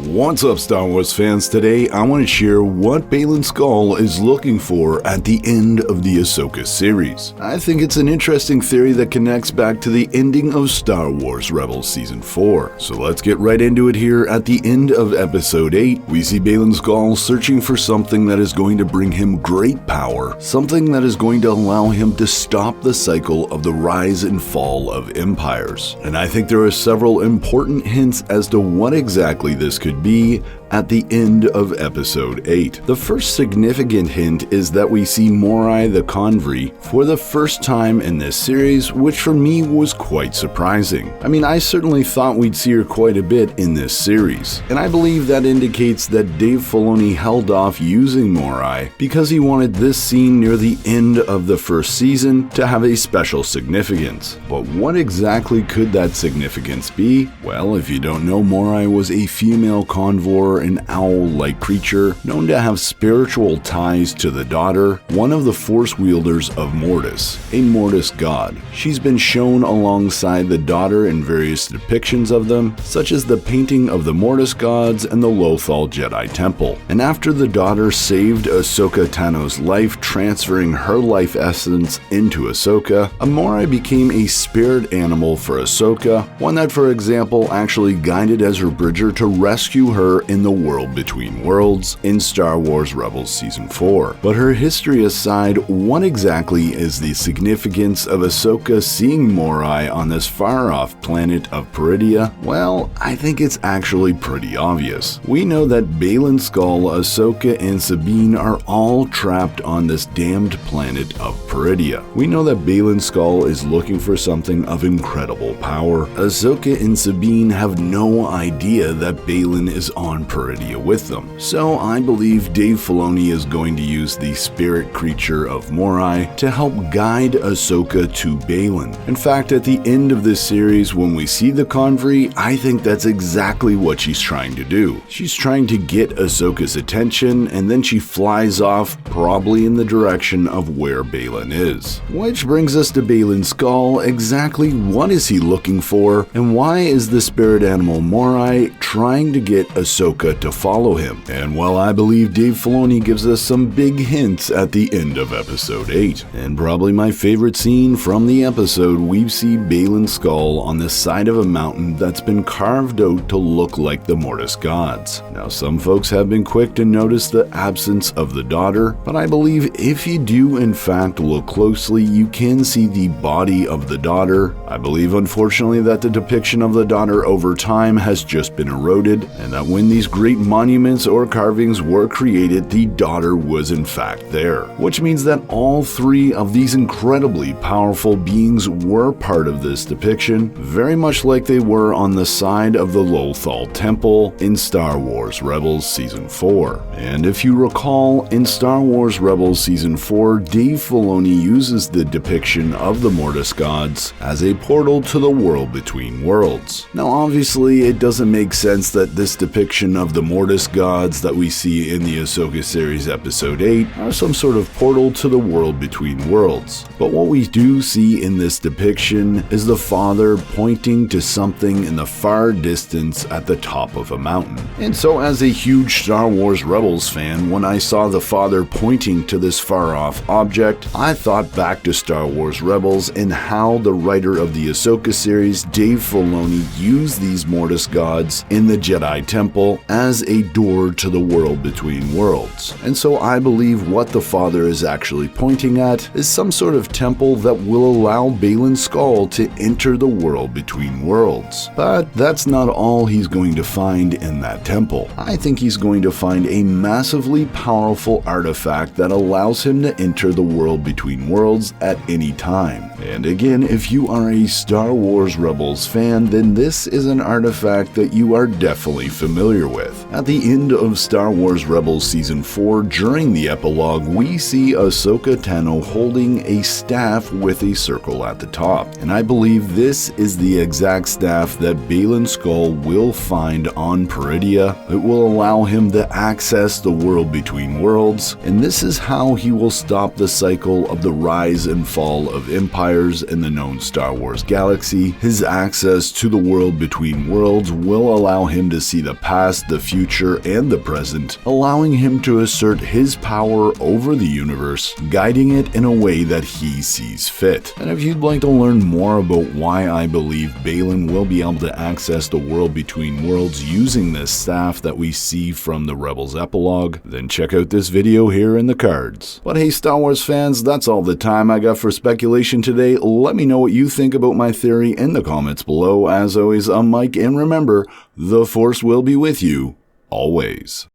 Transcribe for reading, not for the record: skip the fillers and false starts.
What's up, Star Wars fans? Today I want to share what Baylon Skoll is looking for at the end of the Ahsoka series. I think it's an interesting theory that connects back to the ending of Star Wars Rebels Season 4. So let's get right into it here. At the end of Episode 8, we see Baylon Skoll searching for something that is going to bring him great power, something that is going to allow him to stop the cycle of the rise and fall of empires. And I think there are several important hints as to what exactly this could be at the end of Episode 8. The first significant hint is that we see Morai the Convri for the first time in this series, which for me was quite surprising. I mean, I certainly thought we'd see her quite a bit in this series, and I believe that indicates that Dave Filoni held off using Morai because he wanted this scene near the end of the first season to have a special significance. But what exactly could that significance be? Well, if you don't know, Morai was a female convor, an owl-like creature known to have spiritual ties to the daughter, one of the force wielders of Mortis, a Mortis god. She's been shown alongside the daughter in various depictions of them, such as the painting of the Mortis gods and the Lothal Jedi Temple. And after the daughter saved Ahsoka Tano's life, transferring her life essence into Ahsoka, a Morai became a spirit animal for Ahsoka, one that, for example, actually guided Ezra Bridger to rescue her in the World Between Worlds in Star Wars Rebels Season 4. But her history aside, what exactly is the significance of Ahsoka seeing Morai on this far-off planet of Peridea? Well, I think it's actually pretty obvious. We know that Baylon Skoll, Ahsoka, and Sabine are all trapped on this damned planet of Peridea. We know that Baylon Skoll is looking for something of incredible power. Ahsoka and Sabine have no idea that Baylon is on Peridea with them. So I believe Dave Filoni is going to use the spirit creature of Morai to help guide Ahsoka to Baylon. In fact, at the end of this series, when we see the Convri, I think that's exactly what she's trying to do. She's trying to get Ahsoka's attention, and then she flies off, probably in the direction of where Baylon is. Which brings us to Baylon Skoll. Exactly what is he looking for, and why is the spirit animal Morai trying to get Ahsoka to follow him? And while I believe Dave Filoni gives us some big hints at the end of Episode 8, and probably my favorite scene from the episode, we see Baylon Skoll on the side of a mountain that's been carved out to look like the Mortis gods. Now, some folks have been quick to notice the absence of the daughter, but I believe if you do in fact look closely, you can see the body of the daughter. I believe, unfortunately, that the depiction of the daughter over time has just been eroded, and that when these great monuments or carvings were created, the daughter was in fact there. Which means that all three of these incredibly powerful beings were part of this depiction, very much like they were on the side of the Lothal Temple in Star Wars Rebels Season 4. And if you recall, in Star Wars Rebels Season 4, Dave Filoni uses the depiction of the Mortis gods as a portal to the World Between Worlds. Now, obviously, it doesn't make sense that this depiction of the Mortis gods that we see in the Ahsoka series Episode 8 are some sort of portal to the World Between Worlds. But what we do see in this depiction is the father pointing to something in the far distance at the top of a mountain. And so, as a huge Star Wars Rebels fan, when I saw the father pointing to this far-off object, I thought back to Star Wars Rebels and how the writer of the Ahsoka series, Dave Filoni, used these Mortis gods in the Jedi Temple as a door to the World Between Worlds. And so I believe what the father is actually pointing at is some sort of temple that will allow Baylon Skoll to enter the World Between Worlds. But that's not all he's going to find in that temple. I think he's going to find a massively powerful artifact that allows him to enter the World Between Worlds at any time. And again, if you are a Star Wars Rebels fan, then this is an artifact that you are definitely familiar with. At the end of Star Wars Rebels Season 4, during the epilogue, we see Ahsoka Tano holding a staff with a circle at the top. And I believe this is the exact staff that Baylon Skoll will find on Peridea. It will allow him to access the World Between Worlds, and this is how he will stop the cycle of the rise and fall of empires in the known Star Wars galaxy. His access to the World Between Worlds will allow him to see the past, the future and the present, allowing him to assert his power over the universe, guiding it in a way that he sees fit. And if you'd like to learn more about why I believe Baylon will be able to access the world between worlds using this staff that we see from the Rebels epilogue, then check out this video here in the cards. But hey, Star Wars fans, that's all the time I got for speculation today. Let me know what you think about my theory in the comments below. As always, I'm Mike, and remember, the Force will be with you always.